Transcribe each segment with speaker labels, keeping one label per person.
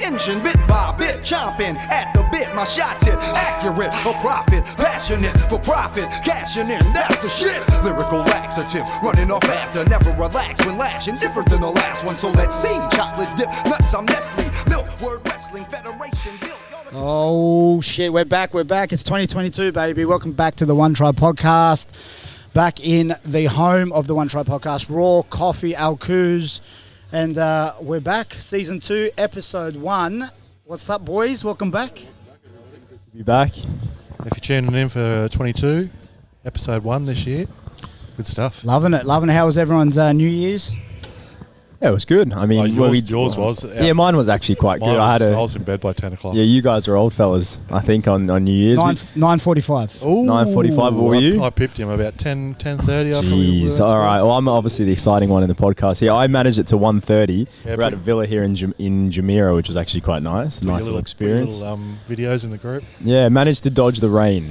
Speaker 1: Engine bit by bit, chomping at the bit. My shots hit accurate, a profit, passionate for profit, cashing in. That's the shit. Lyrical laxative, running off after, never relax when lashing. Different than the last one, so let's see. Chocolate dip, nuts. I'm Nestle, Milk Word Wrestling Federation.
Speaker 2: Oh shit, we're back. It's 2022, baby. Welcome back to the One Tribe podcast. Back in the home of the One Tribe podcast, Raw Coffee Alcoos. And we're back, Season 2, Episode 1. What's up, boys? Welcome back.
Speaker 3: Good to be back.
Speaker 4: If you're tuning in for 22, Episode 1 this year, good stuff.
Speaker 2: Loving it. How was everyone's New Year's?
Speaker 3: Yeah, it was good. I mean,
Speaker 4: yours was.
Speaker 3: Yeah, mine was actually quite good. I
Speaker 4: was in bed by 10 o'clock.
Speaker 3: Yeah, you guys were old fellas, I think, on New Year's.
Speaker 2: 9:45.
Speaker 3: Ooh, 9:45, what were you?
Speaker 4: I pipped him about 10:30.
Speaker 3: Jeez, all right. Well, I'm obviously the exciting one in the podcast here. I managed it to 1:30. Yeah, we're at a villa here in Jumeirah, which was actually quite nice. Nice little experience.
Speaker 4: Little videos in the group.
Speaker 3: Yeah, managed to dodge the rain.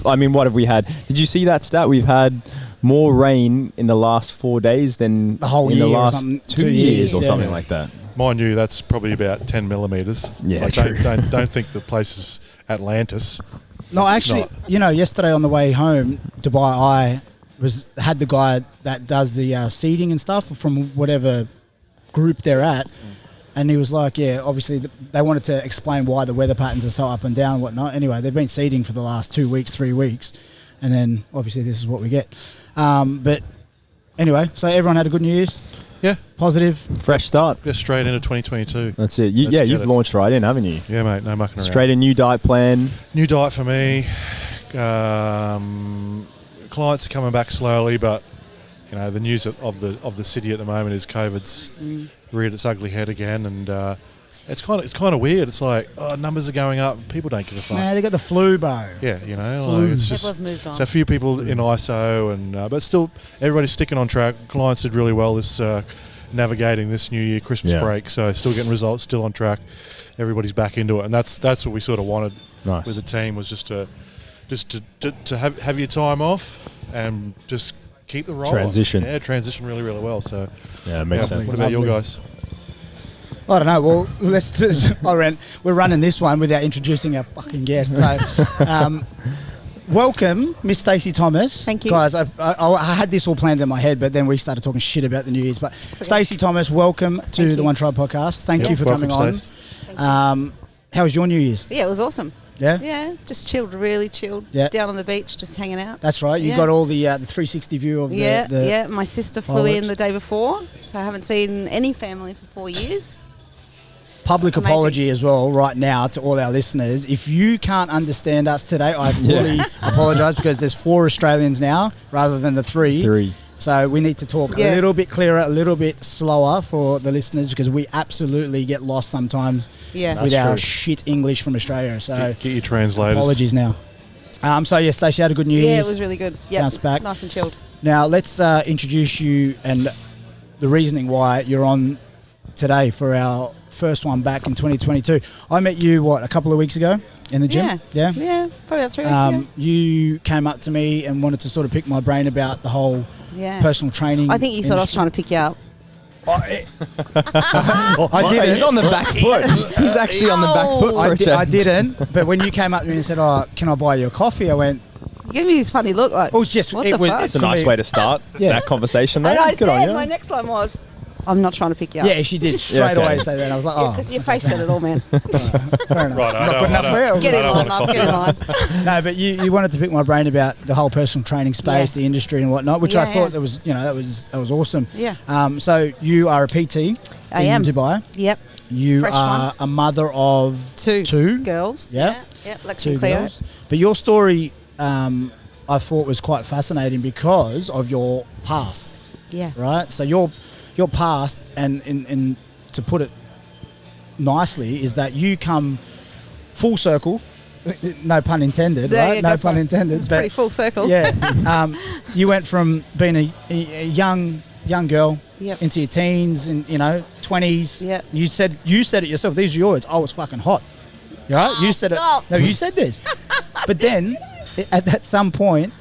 Speaker 3: I mean, what have we had? Did you see that stat? We've had more rain in the last 4 days than
Speaker 2: the whole
Speaker 3: in
Speaker 2: year
Speaker 3: the last
Speaker 2: or
Speaker 3: 2 years or something like that.
Speaker 4: Mind you, that's probably about 10 millimetres.
Speaker 3: Yeah,
Speaker 4: like,
Speaker 3: true.
Speaker 4: Don't think the place is Atlantis.
Speaker 2: No, actually, yesterday on the way home, Dubai, had the guy that does the seeding and stuff from whatever group they're at. And he was like, yeah, obviously they wanted to explain why the weather patterns are so up and down and whatnot. Anyway, they've been seeding for the last 2 weeks, 3 weeks. And then obviously this is what we get. But anyway, so everyone had a good New Year's?
Speaker 4: Yeah.
Speaker 3: Positive. Fresh start.
Speaker 4: Just straight into 2022.
Speaker 3: That's it. You've launched right in, haven't you?
Speaker 4: Yeah, mate. No mucking around.
Speaker 3: Straight in, new diet plan.
Speaker 4: New diet for me. Clients are coming back slowly, but the news of the city at the moment is COVID's reared its ugly head again, and it's kind of weird. It's like numbers are going up, people don't give a fuck.
Speaker 2: Man, they got the flu, bro.
Speaker 4: Yeah, it's just
Speaker 5: people have moved on.
Speaker 4: So a few people in ISO, and but still everybody's sticking on track. Clients did really well this navigating this New Year Christmas break, so still getting results, still on track. Everybody's back into it, and that's what we sort of wanted with the team, was just to have your time off and just keep the roll.
Speaker 3: Transition
Speaker 4: really, really well. So
Speaker 3: yeah, it makes sense.
Speaker 4: What about you guys?
Speaker 2: I don't know. Well, let's just. We're running this one without introducing our fucking guest. So, welcome, Miss Stacey Thomas.
Speaker 5: Thank you,
Speaker 2: guys. I had this all planned in my head, but then we started talking shit about the New Year's. But Stacey Thomas, welcome to the One Tribe podcast. Thank you for coming on. How was your New Year's?
Speaker 5: Yeah, it was awesome.
Speaker 2: Yeah?
Speaker 5: Yeah, just chilled, really chilled.
Speaker 2: Yeah.
Speaker 5: Down on the beach, just hanging out.
Speaker 2: That's right. You got all the 360 view of the...
Speaker 5: Yeah. My sister flew in the day before, so I haven't seen any family for 4 years.
Speaker 2: Public apology as well right now to all our listeners. If you can't understand us today, I fully apologise, because there's 4 Australians now rather than the 3. So we need to talk a little bit clearer, a little bit slower for the listeners, because we absolutely get lost sometimes with our shit English from Australia. So
Speaker 4: get your translators.
Speaker 2: Apologies now. Stacey had a good New Year's.
Speaker 5: Yeah, it was really good. Yeah,
Speaker 2: bounced back.
Speaker 5: Nice and chilled.
Speaker 2: Now let's introduce you and the reasoning why you're on today for our first one back in 2022. I met you, a couple of weeks ago in the gym?
Speaker 5: Yeah, probably about 3 weeks ago.
Speaker 2: You came up to me and wanted to sort of pick my brain about the whole personal training.
Speaker 5: I think you thought I was trying to pick you up.
Speaker 2: I didn't.
Speaker 3: He's on the back foot. He's actually on the back foot for a change.
Speaker 2: I didn't. But when you came up to me and said, can I buy you a coffee? I went...
Speaker 5: You gave me this funny look like,
Speaker 2: it was just...
Speaker 5: what the fuck?
Speaker 3: It's a nice way to start that conversation.
Speaker 5: And I
Speaker 3: Good on
Speaker 5: said,
Speaker 3: you.
Speaker 5: my next line was... I'm not trying to pick you up.
Speaker 2: Yeah, she did straight away say that. I was like,
Speaker 5: because your face said it all, man.
Speaker 2: Fair enough.
Speaker 4: Right,
Speaker 2: not good enough for you.
Speaker 5: Get in line, love. Get in line.
Speaker 2: No, but you wanted to pick my brain about the whole personal training space, the industry and whatnot, which I thought that was awesome.
Speaker 5: Yeah.
Speaker 2: So you are a PT in Dubai.
Speaker 5: Yep.
Speaker 2: You are a mother of two
Speaker 5: girls.
Speaker 2: Yeah.
Speaker 5: Yeah. Lex and Cleo.
Speaker 2: Girls. But your story, I thought, was quite fascinating because of your past.
Speaker 5: Yeah.
Speaker 2: Right. So your past, and to put it nicely, is that you come full circle. No pun intended, right? No pun intended.
Speaker 5: It's pretty full circle.
Speaker 2: Yeah. You went from being a young girl into your teens and 20s.
Speaker 5: Yeah.
Speaker 2: You said it yourself. These are your words. I was fucking hot. Right? You said it. No, you said this. But then, at some point,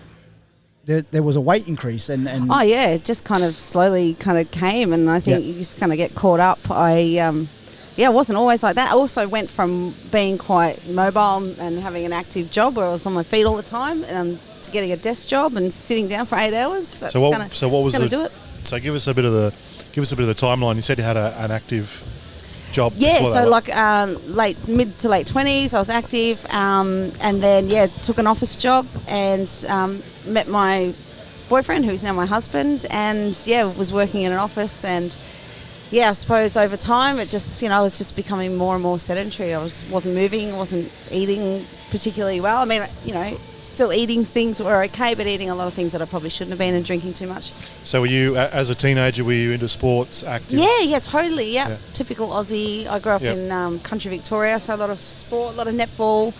Speaker 2: there was a weight increase and
Speaker 5: it just kind of slowly kind of came, and I think you just kind of get caught up. I yeah, it wasn't always like that. I also went from being quite mobile and having an active job where I was on my feet all the time, to getting a desk job and sitting down for 8 hours. That's
Speaker 4: what was
Speaker 5: gonna do it.
Speaker 4: So give us a bit of the timeline. You said you had an active job.
Speaker 5: Yeah,
Speaker 4: before
Speaker 5: so
Speaker 4: that.
Speaker 5: mid to late 20s, I was active, and then took an office job and met my boyfriend, who's now my husband, and was working in an office. And I suppose over time it just, I was just becoming more and more sedentary. I wasn't moving, wasn't eating particularly well. I mean, still eating things were okay, but eating a lot of things that I probably shouldn't have been, and drinking too much.
Speaker 4: So were you, as a teenager, were you into sports, active?
Speaker 5: Yeah, totally, yeah. Typical Aussie. I grew up in country Victoria, so a lot of sport, a lot of netball.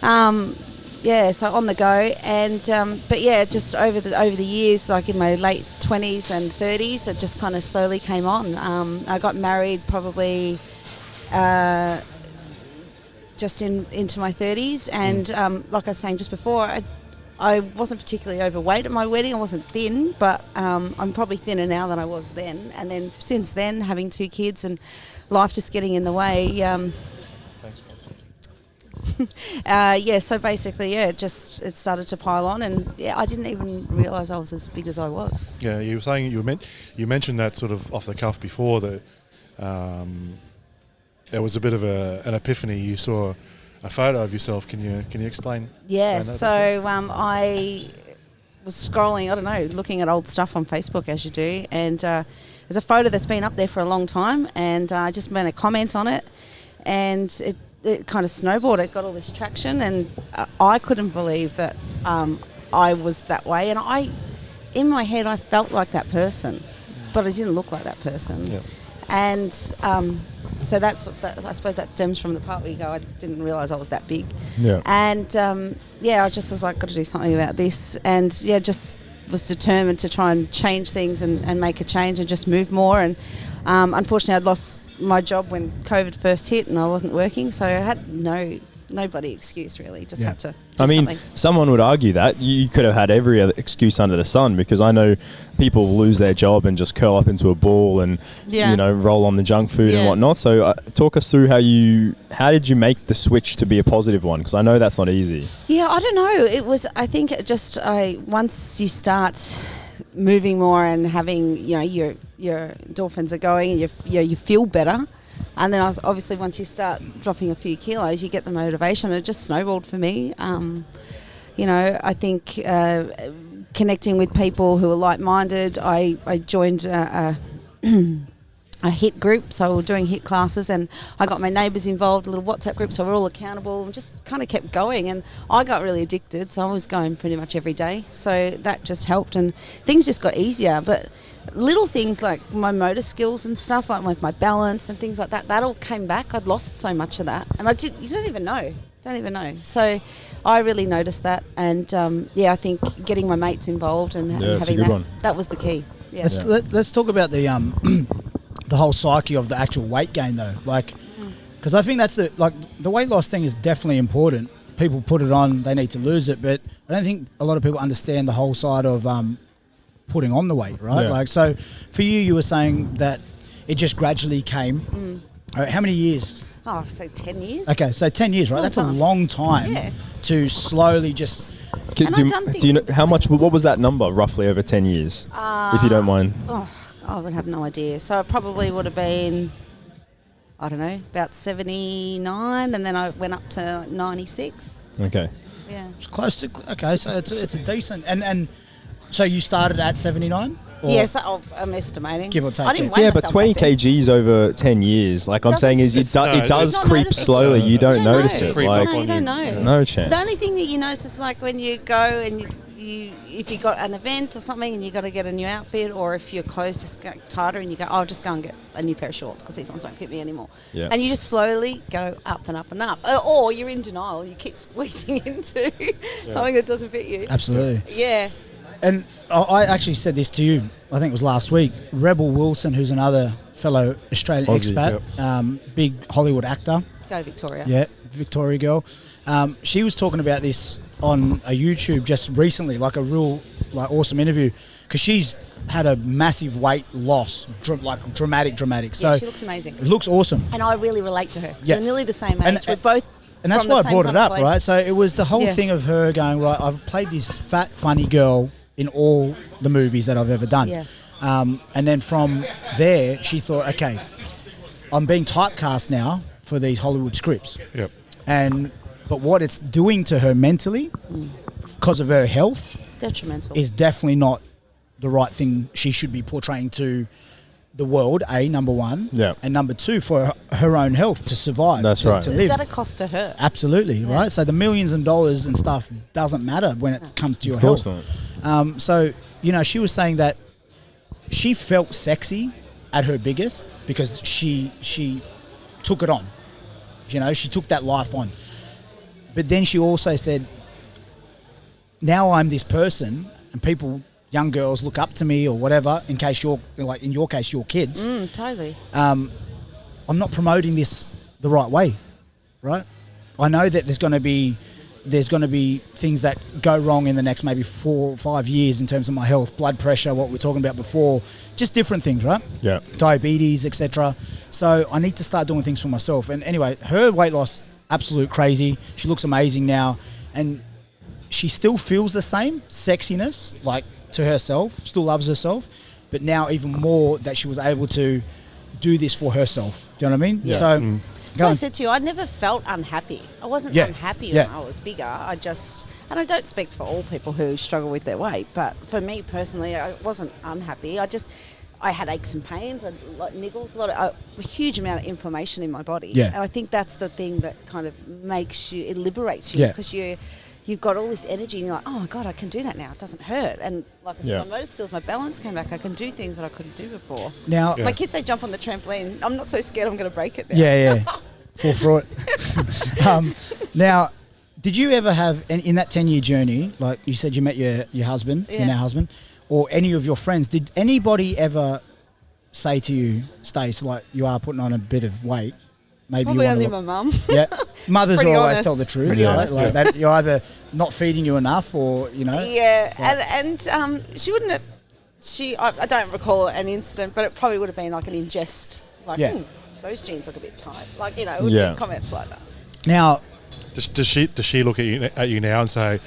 Speaker 5: So on the go. And but just over the years, like in my late 20s and 30s, it just kind of slowly came on. I got married probably just into my 30s, and like I was saying just before, I wasn't particularly overweight at my wedding. I wasn't thin, but I'm probably thinner now than I was then. And then since then, having 2 kids and life just getting in the way.
Speaker 4: Thanks,
Speaker 5: so basically, it started to pile on, and I didn't even realise I was as big as I was.
Speaker 4: Yeah, you were saying you mentioned that sort of off the cuff before, that there was a bit of an epiphany. You saw a photo of yourself. Can you explain?
Speaker 5: Yeah,
Speaker 4: explain
Speaker 5: so I was scrolling, I don't know, looking at old stuff on Facebook, as you do, and there's a photo that's been up there for a long time, and I just made a comment on it, and it kind of snowballed. It got all this traction, and I couldn't believe that I was that way, and in my head I felt like that person, but I didn't look like that person.
Speaker 4: Yeah.
Speaker 5: And so that's I suppose that stems from the part where you go, I didn't realise I was that big.
Speaker 3: Yeah.
Speaker 5: And I just was like, got to do something about this, and just was determined to try and change things and make a change and just move more. And unfortunately, I'd lost my job when COVID first hit, and I wasn't working, so I had no bloody excuse really. Just had to do something.
Speaker 3: Someone would argue that you could have had every other excuse under the sun, because I know people lose their job and just curl up into a ball and roll on the junk food and whatnot. So talk us through how did you make the switch to be a positive one? Because I know that's not easy.
Speaker 5: Yeah, I don't know. It was, I think, once you start moving more and having your endorphins are going, and you feel better. And then obviously once you start dropping a few kilos, you get the motivation. It just snowballed for me. I think connecting with people who are like-minded. I joined a HIIT group, so we're doing HIIT classes, and I got my neighbours involved, a little WhatsApp group, so we're all accountable, and just kind of kept going. And I got really addicted, so I was going pretty much every day. So that just helped, and things just got easier. But little things like my motor skills and stuff, like my balance and things like that, that all came back. I'd lost so much of that, and you don't even know. So I really noticed that, and I think getting my mates involved and having that was the key. Yeah.
Speaker 2: Let's talk about the the whole psyche of the actual weight gain though, because I think that's the weight loss thing is definitely important. People put it on, they need to lose it, but I don't think a lot of people understand the whole side of putting on the weight, right?
Speaker 3: Yeah.
Speaker 2: So for you were saying that it just gradually came. How many years?
Speaker 5: Oh, so 10 years.
Speaker 2: Okay, so 10 years, right? That's a long time to slowly just...
Speaker 3: Do you know how much? What was that number roughly over 10 years, if you don't mind?
Speaker 5: I would have no idea. So it probably would have been, I don't know, about 79, and then I went up to 96.
Speaker 3: Okay.
Speaker 5: Yeah.
Speaker 2: It's close to... Okay, so it's a decent... And so you started at 79?
Speaker 5: Yes, I'm estimating.
Speaker 2: Give or take.
Speaker 5: I didn't weigh
Speaker 3: but
Speaker 5: myself
Speaker 3: 20
Speaker 5: back then.
Speaker 3: kgs over 10 years, like I'm saying, is it does creep slowly. You don't notice it.
Speaker 4: Like,
Speaker 5: No, you don't know.
Speaker 3: No chance.
Speaker 5: The only thing that you notice is like when you go and if you got an event or something and you got to get a new outfit, or if your clothes just get tighter and you go, I'll just go and get a new pair of shorts because these ones don't fit me anymore.
Speaker 3: Yeah.
Speaker 5: And you just slowly go up and up and up. Or you're in denial. You keep squeezing into something that doesn't fit you.
Speaker 2: Absolutely.
Speaker 5: Yeah.
Speaker 2: And I actually said this to you, I think it was last week. Rebel Wilson, who's another fellow Australian
Speaker 3: Aussie,
Speaker 2: expat, big Hollywood actor.
Speaker 5: Go Victoria.
Speaker 2: Yeah, Victoria girl. She was talking about this on a YouTube just recently, like a real awesome interview, because she's had a massive weight loss, dramatic. So
Speaker 5: she looks amazing.
Speaker 2: It looks awesome.
Speaker 5: And I really relate to her. So
Speaker 2: Yeah.
Speaker 5: we're nearly the same age.
Speaker 2: And-
Speaker 5: We're both.
Speaker 2: And that's
Speaker 5: from the
Speaker 2: why I
Speaker 5: same
Speaker 2: brought
Speaker 5: kind
Speaker 2: it
Speaker 5: of
Speaker 2: up,
Speaker 5: place.
Speaker 2: right? So it was the whole
Speaker 5: Yeah.
Speaker 2: thing of her going, right, I've played this fat, funny girl in all the movies that I've ever done.
Speaker 5: Yeah.
Speaker 2: And then from there, she thought, okay, I'm being typecast now for these Hollywood scripts.
Speaker 4: Yep.
Speaker 2: But what it's doing to her mentally, because of her health,
Speaker 5: It's detrimental.
Speaker 2: is definitely not the right thing she should be portraying to the world, number one.
Speaker 3: Yeah.
Speaker 2: And number two, for her own health to survive.
Speaker 3: That's
Speaker 2: to,
Speaker 3: right.
Speaker 2: To
Speaker 5: Is
Speaker 2: live.
Speaker 5: that a cost to her?
Speaker 2: Absolutely, right? So the millions of dollars and stuff doesn't matter when it comes to your
Speaker 3: Of course
Speaker 2: health.
Speaker 3: not.
Speaker 2: So, she was saying that she felt sexy at her biggest because she took it on. She took that life on. But then she also said, now I'm this person and people, young girls, look up to me or whatever, in your case, your kids.
Speaker 5: Totally.
Speaker 2: I'm not promoting this the right way, right? I know that there's going to be things that go wrong in the next maybe 4 or 5 years in terms of my health, blood pressure, what we were talking about before, just different things, right?
Speaker 3: Yeah.
Speaker 2: Diabetes, etc. So I need to start doing things for myself. And anyway, her weight loss, absolute crazy. She looks amazing now, and she still feels the same sexiness, like to herself, still loves herself, but now even more that she was able to do this for herself. Do you know what I mean?
Speaker 3: Yeah.
Speaker 2: So.
Speaker 5: So I said to you, I never felt unhappy. I wasn't unhappy when I was bigger. And I don't speak for all people who struggle with their weight, but for me personally, I wasn't unhappy. I had aches and pains, niggles, a huge amount of inflammation in my body.
Speaker 2: Yeah.
Speaker 5: And I think that's the thing that kind of it liberates you because you've got all this energy and you're like, oh my God, I can do that now. It doesn't hurt. And like I said, my motor skills, my balance came back. I can do things that I couldn't do before.
Speaker 2: Now,
Speaker 5: My kids say jump on the trampoline. I'm not so scared I'm going to break it now.
Speaker 2: Yeah. Full for it. Now, did you ever have, in that 10-year journey, like you said you met your husband, your now husband, or any of your friends, did anybody ever say to you, Stace, like you are putting on a bit of weight? Maybe
Speaker 5: Probably
Speaker 2: you
Speaker 5: only
Speaker 2: want
Speaker 5: my mum.
Speaker 2: Yeah. Mothers
Speaker 5: Pretty
Speaker 2: always
Speaker 5: honest.
Speaker 2: tell the truth.
Speaker 5: Pretty
Speaker 2: Right?
Speaker 5: honest.
Speaker 2: Like that you're either not feeding you enough or,
Speaker 5: Yeah, and she wouldn't have. I don't recall an incident, but it probably would have been like an ingest. Like, those jeans look a bit tight. Like, it would be comments like that.
Speaker 2: Now,
Speaker 4: Does she look at you now and say,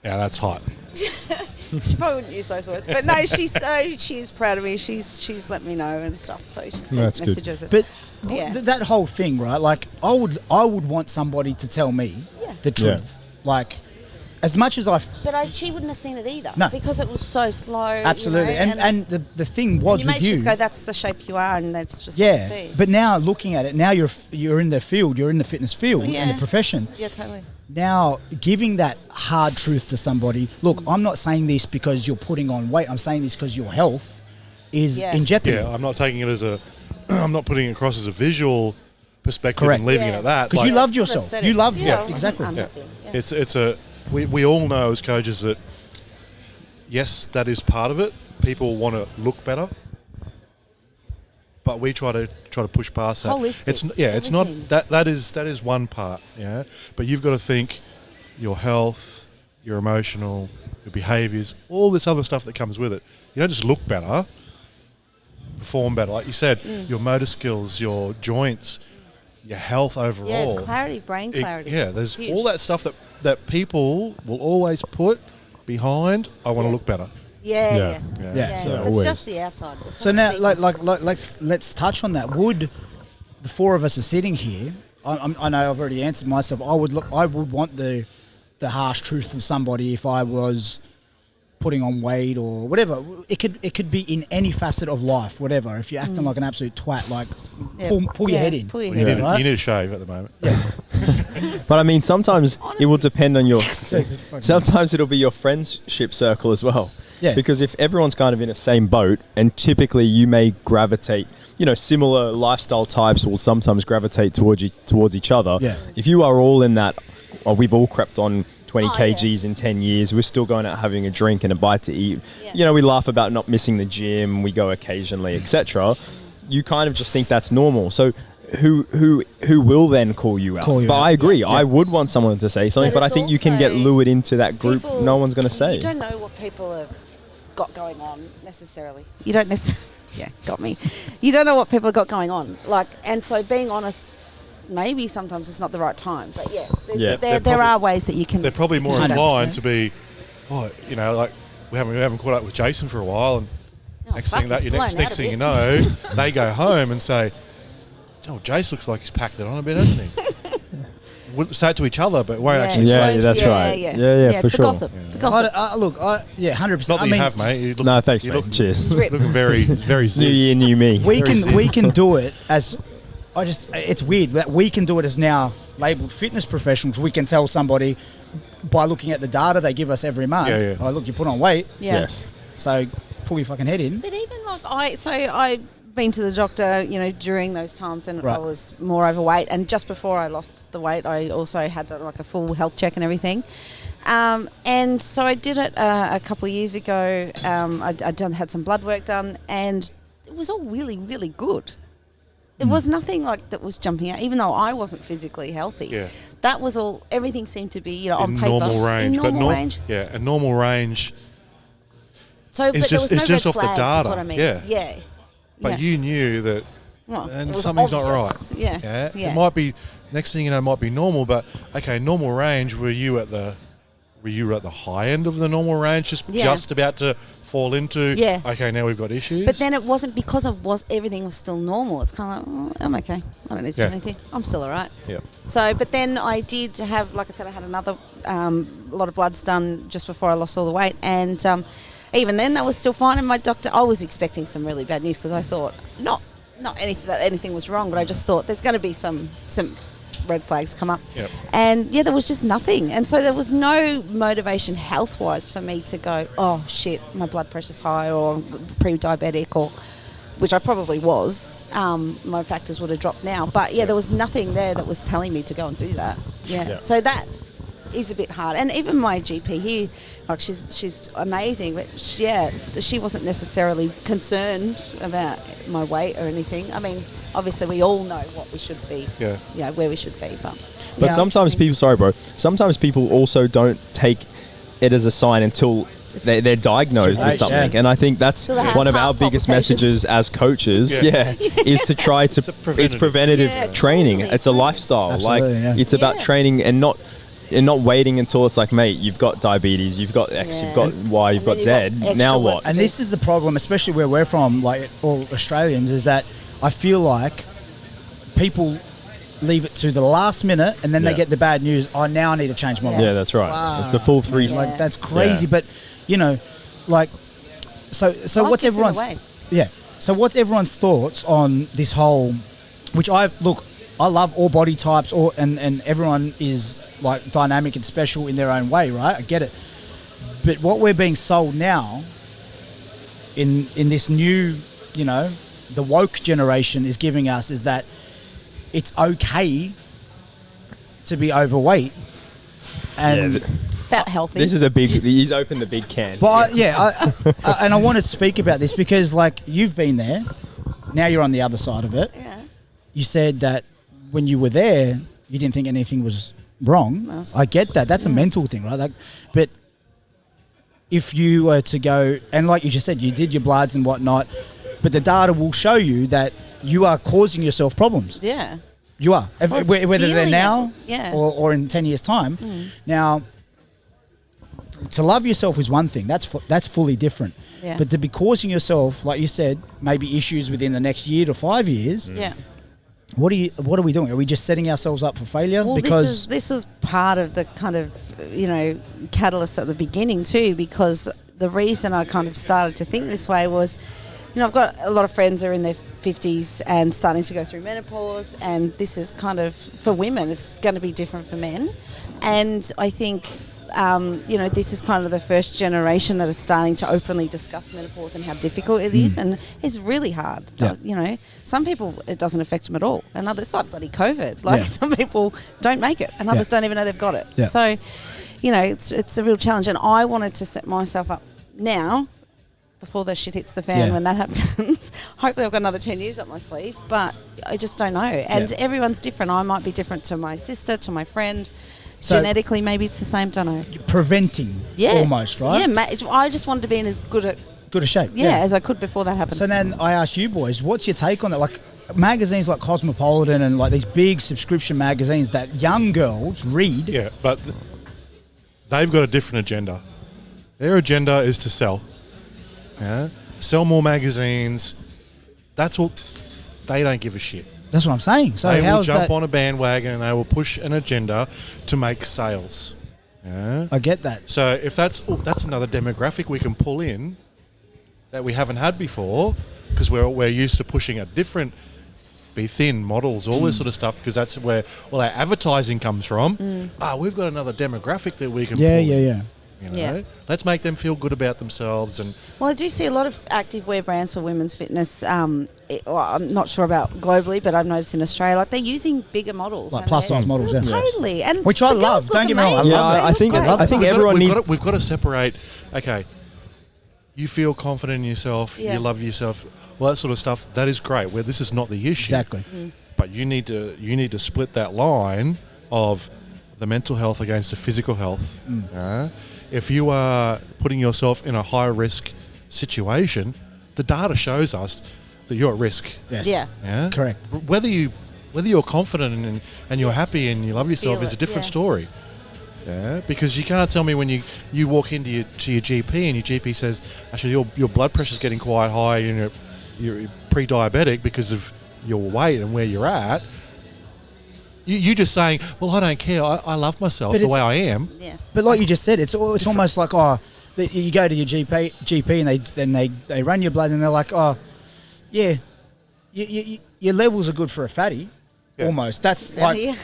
Speaker 4: "Yeah, that's hot"?
Speaker 5: She probably wouldn't use those words, but no, she's proud of me. She's let me know and stuff. So she sent
Speaker 3: That's good.
Speaker 5: messages.
Speaker 2: but
Speaker 5: Yeah.
Speaker 2: that whole thing, right? Like I would want somebody to tell me the truth. Like as much as
Speaker 5: She wouldn't have seen it either.
Speaker 2: No.
Speaker 5: Because it was so slow.
Speaker 2: absolutely, and the thing was
Speaker 5: you
Speaker 2: with
Speaker 5: made
Speaker 2: you.
Speaker 5: just go, that's the shape you are, and that's just what you see.
Speaker 2: But now looking at it, now you're in the field, you're in the fitness field and the profession.
Speaker 5: Yeah, totally.
Speaker 2: Now giving that hard truth to somebody. Look, I'm not saying this because you're putting on weight. I'm saying this because your health is in jeopardy.
Speaker 4: Yeah, I'm not taking it as I'm not putting it across as a visual perspective
Speaker 2: Correct.
Speaker 4: and leaving it at that.
Speaker 2: Because you loved yourself.
Speaker 5: aesthetic.
Speaker 2: You loved
Speaker 5: Yeah,
Speaker 2: exactly.
Speaker 5: I'm
Speaker 4: Yeah.
Speaker 5: happy. Yeah.
Speaker 4: It's we all know as coaches that yes, that is part of it. People want to look better, but we try to push past that.
Speaker 5: Holistic.
Speaker 4: It's not
Speaker 5: Everything.
Speaker 4: that is one part. Yeah, but you've got to think your health, your emotional, your behaviours, all this other stuff that comes with it. You don't just look better, perform better, like you said. Your motor skills, your joints, your health overall.
Speaker 5: Yeah, clarity, brain clarity.
Speaker 4: There's
Speaker 5: Huge.
Speaker 4: all that stuff that people will always put behind. I want to look better.
Speaker 5: Yeah.
Speaker 2: So
Speaker 5: It's
Speaker 3: always.
Speaker 5: just the outside. It's
Speaker 2: So
Speaker 5: not
Speaker 2: now,
Speaker 5: the
Speaker 2: let's touch on that. Would the four of us are sitting here? I know I've already answered myself. I would want the harsh truth from somebody if I was putting on weight or whatever. It could be in any facet of life, whatever. If you're acting like an absolute twat, like pull your head in.
Speaker 5: Pull your
Speaker 4: You
Speaker 5: head
Speaker 4: need,
Speaker 5: in.
Speaker 2: Right?
Speaker 4: you need a shave at the moment.
Speaker 3: But I mean, sometimes it will depend on your.
Speaker 2: Says it's fucking-
Speaker 3: Sometimes it'll be your friendship circle as well.
Speaker 2: Yeah.
Speaker 3: Because if everyone's kind of in the same boat, and typically you may gravitate, similar lifestyle types will sometimes gravitate towards each other.
Speaker 2: Yeah.
Speaker 3: If you are all in that, we've all crept on 20
Speaker 5: Oh,
Speaker 3: kgs in 10 years. We're still going out having a drink and a bite to eat.
Speaker 5: Yeah.
Speaker 3: We laugh about not missing the gym. We go occasionally, etc. You kind of just think that's normal. So who will then call you out?
Speaker 2: Call you
Speaker 3: but
Speaker 2: out.
Speaker 3: I agree.
Speaker 2: Yeah.
Speaker 3: I would want someone to say something,
Speaker 5: But
Speaker 3: but I
Speaker 5: it's
Speaker 3: think you can get
Speaker 5: also
Speaker 3: lured into that group.
Speaker 5: people-
Speaker 3: No one's going to say.
Speaker 5: You don't know what people have got going on necessarily. You don't necessarily. Yeah, got me. You don't know what people have got going on. Like, and so being honest, maybe sometimes it's not the right time. But there are ways that you can.
Speaker 4: They're probably more
Speaker 5: 100%.
Speaker 4: inclined to be, like we haven't caught up with Jason for a while, and next thing you know, they go home and say, "Oh, Jace looks like he's packed it on a bit, hasn't he?" We'll say it to each other, but won't actually say it.
Speaker 3: That's right. Yeah, for
Speaker 5: it's
Speaker 3: sure.
Speaker 5: The gossip. The gossip.
Speaker 2: 100%.
Speaker 4: Not that you have, mate. You look,
Speaker 3: No, thanks,
Speaker 4: you
Speaker 3: mate.
Speaker 4: look,
Speaker 3: Cheers.
Speaker 4: Looking very, very
Speaker 3: New year, new me.
Speaker 2: we can do it as it's weird that we can do it as now labelled fitness professionals. We can tell somebody by looking at the data they give us every month. Oh, look, you put on weight.
Speaker 5: Yeah.
Speaker 3: Yes.
Speaker 2: So pull your fucking head in.
Speaker 5: But even like I've been to the doctor, during those times, and I was more overweight. And just before I lost the weight, I also had like a full health check and everything. And so I did it a couple of years ago. Had some blood work done, and it was all really, really good. It was nothing like that was jumping out, even though I wasn't physically healthy.
Speaker 4: Yeah.
Speaker 5: That was all. Everything seemed to be, on paper,
Speaker 4: normal range.
Speaker 5: in normal range.
Speaker 4: Yeah, a normal range.
Speaker 5: So, but there was no
Speaker 4: just
Speaker 5: red
Speaker 4: off the
Speaker 5: flags,
Speaker 4: data.
Speaker 5: Is what I mean.
Speaker 4: Yeah. But you knew that, and something's
Speaker 5: obvious.
Speaker 4: not right.
Speaker 5: Yeah.
Speaker 4: It might be. Next thing you know, it might be normal. But okay, normal range. Were you at the high end of the normal range, just about to fall into?
Speaker 5: Yeah.
Speaker 4: Okay, now we've got issues.
Speaker 5: But then it wasn't because everything was still normal. It's kind of like, I'm okay. I don't need to do anything. I'm still all right.
Speaker 4: Yeah.
Speaker 5: So, but then I did have, like I said, I had another lot of bloods done just before I lost all the weight, and even then that was still fine. And my doctor, I was expecting some really bad news because I thought not anything that anything was wrong, but I just thought there's going to be some red flags come up.
Speaker 4: Yep.
Speaker 5: And there was just nothing. And so there was no motivation health-wise for me to go, oh shit, my blood pressure's high, or pre-diabetic, or which I probably was. My factors would have dropped now. But there was nothing there that was telling me to go and do that. Yeah. So that is a bit hard. And even my GP here, like she's amazing, but she wasn't necessarily concerned about my weight or anything. I mean, obviously we all know what we should be, where we should be. But
Speaker 3: sometimes sometimes people also don't take it as a sign until they're diagnosed with something. And I think that's one of our biggest messages as coaches, is to try to, it's preventative training. It's a lifestyle.
Speaker 2: Absolutely,
Speaker 3: it's about training and not waiting until it's like, mate, you've got diabetes, you've got X, you've got Y, you've got Z. Now what?
Speaker 2: And this is the problem, especially where we're from, like all Australians, is that I feel like people leave it to the last minute and then they get the bad news. Oh, now I need to change my life.
Speaker 3: Yeah, that's right.
Speaker 2: Wow.
Speaker 3: It's a full 3.
Speaker 2: Like, that's crazy. But, so what's everyone's... So what's everyone's thoughts on this whole... Which I love all body types, and everyone is like dynamic and special in their own way, right? I get it. But what we're being sold now in this new, the woke generation is giving us is that it's okay to be overweight and
Speaker 5: fat healthy.
Speaker 3: This is he's opened the big can.
Speaker 2: But I want to speak about this because you've been there, now you're on the other side of it.
Speaker 5: Yeah.
Speaker 2: You said that when you were there, you didn't think anything was wrong. I get that. That's a mental thing, right? But if you were to go, and like you just said, you did your bloods and whatnot, but the data will show you that you are causing yourself problems.
Speaker 5: Yeah.
Speaker 2: You are. Whether they're now or in 10 years' time. Now, to love yourself is one thing. That's fully different.
Speaker 5: Yeah.
Speaker 2: But to be causing yourself, like you said, maybe issues within the next year to 5 years.
Speaker 5: Yeah.
Speaker 2: What are we doing? Are we just setting ourselves up for failure?
Speaker 5: Well,
Speaker 2: because
Speaker 5: this was part of the kind of, catalyst at the beginning too, because the reason I kind of started to think this way was, I've got a lot of friends who are in their 50s and starting to go through menopause, and this is kind of, for women, it's going to be different for men. And I think, this is kind of the first generation that is starting to openly discuss menopause and how difficult it is, and it's really hard.
Speaker 2: Yeah.
Speaker 5: Some people, it doesn't affect them at all, and others, like bloody COVID. Some people don't make it, and others don't even know they've got it.
Speaker 2: Yeah.
Speaker 5: So, it's a real challenge, and I wanted to set myself up now, before the shit hits the fan when that happens. Hopefully I've got another 10 years up my sleeve, but I just don't know. And everyone's different. I might be different to my sister, to my friend,
Speaker 2: So-
Speaker 5: genetically, maybe it's the same. Don't know.
Speaker 2: Preventing, almost, right?
Speaker 5: Yeah, I just wanted to be in as good a
Speaker 2: shape.
Speaker 5: as I could before that happened.
Speaker 2: So then I asked you boys, what's your take on it? Like magazines like Cosmopolitan and like these big subscription magazines that young girls read.
Speaker 4: Yeah, but they've got a different agenda. Their agenda is to sell. Yeah, sell more magazines. That's all. They don't give a shit.
Speaker 2: That's what I'm saying. So
Speaker 4: They will
Speaker 2: how's
Speaker 4: jump
Speaker 2: that?
Speaker 4: on a bandwagon and they will push an agenda to make sales. Yeah.
Speaker 2: I get that.
Speaker 4: So if that's another demographic we can pull in that we haven't had before, because we're used to pushing a different, be thin models, all this sort of stuff, because that's where all our advertising comes from. We've got another demographic that we can pull in,
Speaker 2: Yeah.
Speaker 4: you know?
Speaker 5: Yeah.
Speaker 4: Let's make them feel good about themselves. And
Speaker 5: Well, I do see a lot of activewear brands for women's fitness. I'm not sure about globally, but I've noticed in Australia, like they're using bigger models,
Speaker 2: Like
Speaker 5: and
Speaker 2: plus
Speaker 5: they're-
Speaker 2: size models, yeah.
Speaker 5: Totally, and
Speaker 2: Which I
Speaker 5: the girls
Speaker 2: love.
Speaker 5: look
Speaker 2: Don't get me wrong, I
Speaker 5: amazing.
Speaker 2: love
Speaker 5: They
Speaker 2: it.
Speaker 3: I
Speaker 5: look
Speaker 3: think
Speaker 5: great.
Speaker 3: I think everyone needs.
Speaker 4: we've got to separate. Okay, you feel confident in yourself.
Speaker 5: Yeah.
Speaker 4: You love yourself. All that sort of stuff. That is great. Where this is not the issue.
Speaker 2: Exactly.
Speaker 4: But you need to split that line of the mental health against the physical health. If you are putting yourself in a high risk situation, the data shows us that you're at risk.
Speaker 2: Yes.
Speaker 5: Yeah.
Speaker 4: Yeah?
Speaker 2: Correct.
Speaker 4: Whether you're confident and you're happy and you love yourself
Speaker 5: Feel
Speaker 4: is a
Speaker 5: it,
Speaker 4: different
Speaker 5: yeah.
Speaker 4: story. Yeah, because you can't tell me when you walk into your GP and your GP says, actually your blood pressure's getting quite high and you're pre-diabetic because of your weight and where you're at. You just saying, well, I don't care. I love myself
Speaker 2: But
Speaker 4: the
Speaker 2: it's-
Speaker 4: way I am.
Speaker 5: Yeah.
Speaker 2: But like you just said, it's almost like you go to your GP and they run your blood and they're like, yeah, your levels are good for a fatty.
Speaker 4: Yeah.
Speaker 2: Almost. That's
Speaker 5: Yeah,
Speaker 2: like,
Speaker 5: yeah.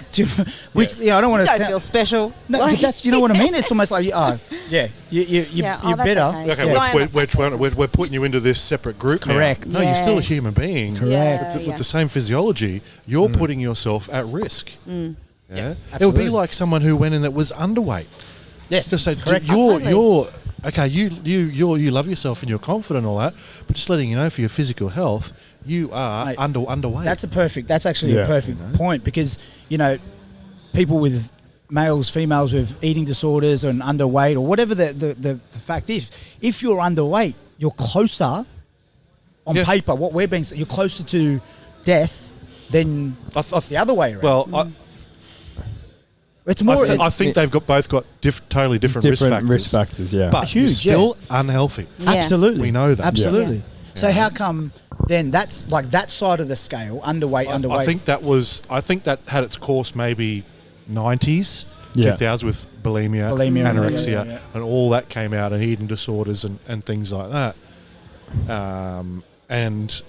Speaker 2: which I don't want to
Speaker 5: Don't
Speaker 2: sound.
Speaker 5: feel special.
Speaker 2: No,
Speaker 5: Like-
Speaker 2: but that's, you know what I mean? It's almost like, you're
Speaker 5: Yeah,
Speaker 2: you're
Speaker 5: that's
Speaker 2: better.
Speaker 5: okay.
Speaker 4: Okay,
Speaker 5: Yeah.
Speaker 4: we're putting you into this separate group now.
Speaker 2: Correct.
Speaker 4: No, you're still a
Speaker 5: Yeah.
Speaker 4: human being.
Speaker 2: Correct.
Speaker 5: Yeah,
Speaker 4: With the same physiology, you're putting yourself at risk. Yeah, it would
Speaker 2: absolutely.
Speaker 4: be like someone who went in that was underweight.
Speaker 2: Yes,
Speaker 4: So
Speaker 2: correct.
Speaker 4: you're okay. You love yourself and you're confident and all that, but just letting you know for your physical health, you are
Speaker 2: Mate,
Speaker 4: underweight.
Speaker 2: That's actually a
Speaker 3: Yeah.
Speaker 2: perfect point, because people with males, females with eating disorders and underweight or whatever the fact is, if you're underweight, you're closer on
Speaker 4: Yeah.
Speaker 2: paper. What we're being, you're closer to death than the other way around.
Speaker 4: Well,
Speaker 2: it's more.
Speaker 4: I think they've both got totally different
Speaker 3: risk factors, yeah.
Speaker 4: but
Speaker 2: Huge,
Speaker 4: you're still unhealthy.
Speaker 5: Yeah.
Speaker 2: absolutely,
Speaker 4: We know that.
Speaker 2: Absolutely.
Speaker 5: Yeah.
Speaker 2: So how come then that's like that side of the scale, underweight?
Speaker 4: I think that had its course maybe 90s,
Speaker 3: Yeah.
Speaker 4: 2000s with bulimia,
Speaker 2: Bulimia,
Speaker 4: anorexia,
Speaker 2: yeah.
Speaker 4: and all that came out, and eating disorders and things like that. And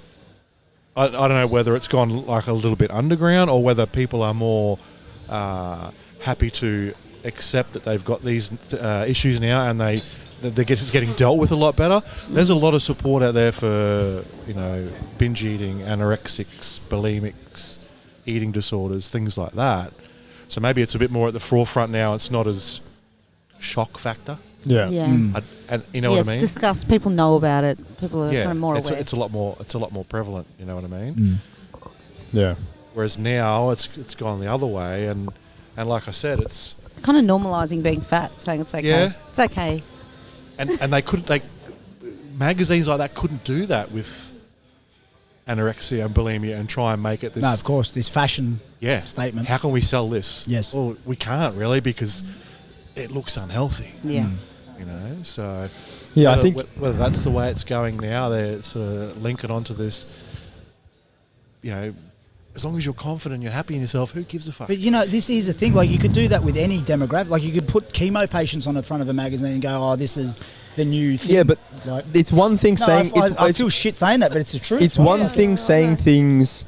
Speaker 4: I don't know whether it's gone like a little bit underground or whether people are more happy to accept that they've got these issues now and it's getting dealt with a lot better. There's a lot of support out there for binge eating, anorexics, bulimics, eating disorders, things like that. So maybe it's a bit more at the forefront now. It's not as shock factor.
Speaker 3: Yeah.
Speaker 5: Yeah.
Speaker 4: And you know what I
Speaker 5: It's
Speaker 4: mean?
Speaker 5: discussed. People know about it. People are kind of more
Speaker 4: it's
Speaker 5: aware.
Speaker 4: a lot more prevalent. You know what I mean?
Speaker 3: Yeah.
Speaker 4: Whereas now it's gone the other way, and like I said, it's
Speaker 5: kind of normalising being fat, saying it's okay.
Speaker 4: Yeah.
Speaker 5: It's okay.
Speaker 4: and they magazines like that couldn't do that with anorexia and bulimia and try and make it this.
Speaker 2: No, of course, this fashion statement.
Speaker 4: How can we sell this?
Speaker 2: Yes.
Speaker 4: Well, we can't really because it looks unhealthy.
Speaker 5: Yeah.
Speaker 4: So
Speaker 3: Yeah, I
Speaker 4: whether,
Speaker 3: think
Speaker 4: whether that's the way it's going now, they're sort of linking onto this. As long as you're confident, you're happy in yourself, who gives a fuck?
Speaker 2: But this is the thing. Like, you could do that with any demographic. Like, you could put chemo patients on the front of a magazine and go, "Oh, this is the new thing."
Speaker 3: yeah, but
Speaker 2: like,
Speaker 3: it's one thing
Speaker 2: no,
Speaker 3: saying
Speaker 2: I feel shit saying that, but it's the truth.
Speaker 3: it's
Speaker 2: right?
Speaker 3: one thing saying things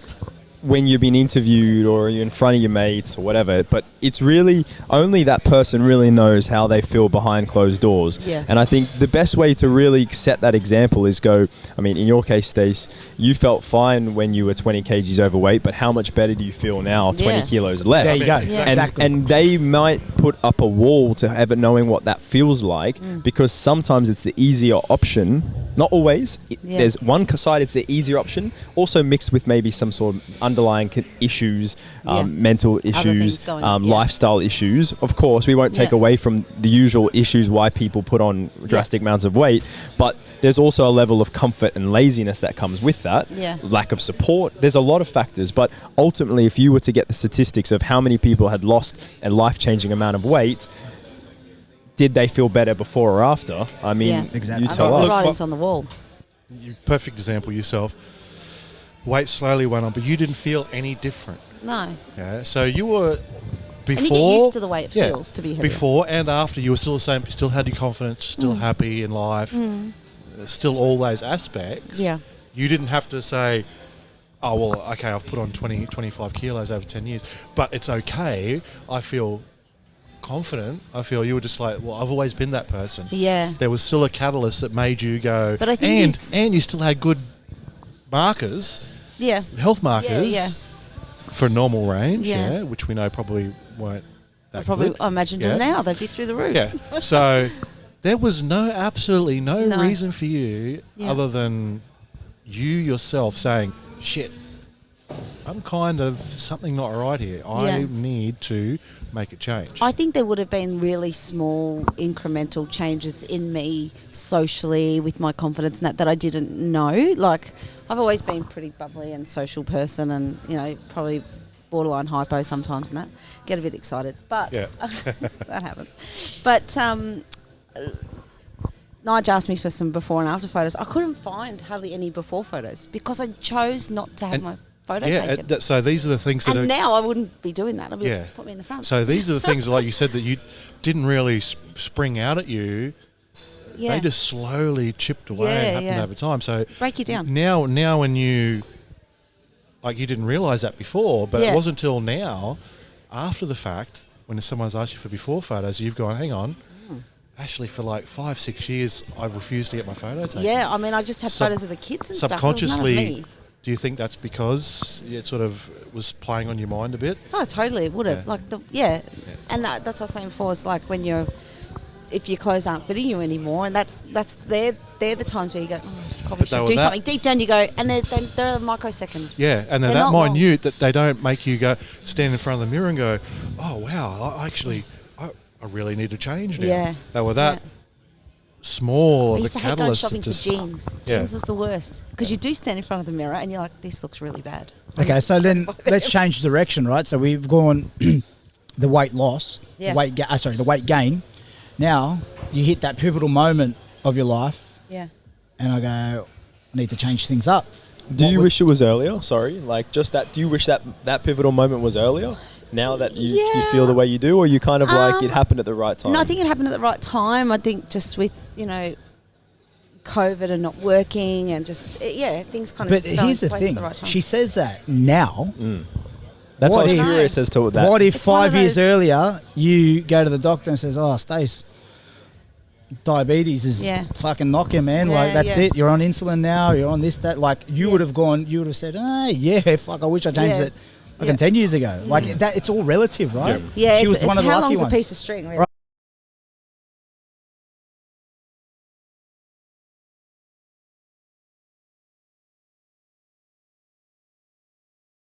Speaker 3: when you're being interviewed or you're in front of your mates or whatever, but it's really only that person really knows how they feel behind closed doors.
Speaker 5: Yeah.
Speaker 3: And I think the best way to really set that example is in your case, Stace, you felt fine when you were 20 kgs overweight, but how much better do you feel now, 20
Speaker 5: Yeah.
Speaker 3: kilos less?
Speaker 2: There you go.
Speaker 5: Yeah.
Speaker 3: And,
Speaker 2: Exactly.
Speaker 3: and they might put up a wall to ever knowing what that feels like, because sometimes it's the easier option. Not always. There's one side, it's the easier option, also mixed with maybe some sort of underlying issues, mental issues, lifestyle issues. Of course, we won't take away from the usual issues why people put on drastic amounts of weight, but there's also a level of comfort and laziness that comes with that. Lack of support. There's a lot of factors, but ultimately, if you were to get the statistics of how many people had lost a life-changing amount of weight, did they feel better before or after? I mean,
Speaker 2: exactly.
Speaker 3: you tell us.
Speaker 5: Writing's on the wall.
Speaker 4: Perfect example yourself. Weight slowly went on, but you didn't feel any different.
Speaker 5: No.
Speaker 4: Yeah. So you were before.
Speaker 5: And you get used to the way it feels to be heavier.
Speaker 4: Before and after, you were still the same. You still had your confidence. Still happy in life. Still all those aspects.
Speaker 5: Yeah.
Speaker 4: You didn't have to say, oh, well, okay, I've put on 20, 25 kilos over 10 years, but it's okay. I feel confident. I feel you were just like, well, I've always been that person.
Speaker 5: Yeah.
Speaker 4: There was still a catalyst that made you go,
Speaker 5: but I think
Speaker 4: and you still had good markers, health markers for normal range, which we know probably weren't that good.
Speaker 5: I imagine them now, they'd be through the roof.
Speaker 4: Yeah. So there was absolutely no reason for you other than you yourself saying, shit, I'm kind of something not right here. I need to make a change.
Speaker 5: I think there would have been really small incremental changes in me socially with my confidence and that I didn't know. Like, I've always been a pretty bubbly and social person and, you know, probably borderline hypo sometimes and that. Get a bit excited. But that happens. But Nigel asked me for some before and after photos. I couldn't find hardly any before photos because I chose not to have my photo taken.
Speaker 4: So these are the things that
Speaker 5: and now I wouldn't be doing that. I'd be put me in the front.
Speaker 4: So these are the things, like you said, that you didn't really spring out at you. They just slowly chipped away and happened over time. So
Speaker 5: break you down.
Speaker 4: Now when you, like, you didn't realise that before, but it wasn't until now, after the fact, when someone's asked you for before photos, you've gone, hang on, actually for like 5-6 years I've refused to get my photo taken.
Speaker 5: Yeah, I mean, I just had photos of the kids and
Speaker 4: subconsciously,
Speaker 5: stuff. Subconsciously,
Speaker 4: do you think that's because it sort of was playing on your mind a bit?
Speaker 5: Oh, totally, it would have. And that's what I was saying before. It's like when if your clothes aren't fitting you anymore, and they're the times where you go, probably should do something. Deep down you go, and they're a microsecond.
Speaker 4: Yeah, and they're that minute that they don't make you go stand in front of the mirror and go, oh wow, I really need to change now. Yeah. They were that small.
Speaker 5: I used to hate going shopping for jeans. Jeans was the worst because you do stand in front of the mirror and you're like, this looks really bad.
Speaker 2: Okay, so then let's change direction, right? So we've gone the weight loss, the weight gain. Now you hit that pivotal moment of your life. Yeah. And I go, I need to change things up.
Speaker 3: Do you wish it was earlier? Sorry, like just that. Do you wish that pivotal moment was earlier? Now that you feel the way you do, or you kind of like it happened at the right time?
Speaker 5: No, I think it happened at the right time. I think just with, COVID and not working and just, things kind of just fell into place at the right time.
Speaker 2: She says that now.
Speaker 3: That's why I was curious as to that.
Speaker 2: What if 5 years earlier you go to the doctor and says, oh, Stace, diabetes is fucking knocking, man. That's it. You're on insulin now. You're on this, that. Like, you would have said, fuck, I wish I changed it. 10 years ago. Like that, it's all relative, right?
Speaker 5: Yeah,
Speaker 2: she was one of the
Speaker 5: how
Speaker 2: lucky
Speaker 5: long's
Speaker 2: ones.
Speaker 5: a piece of string, really?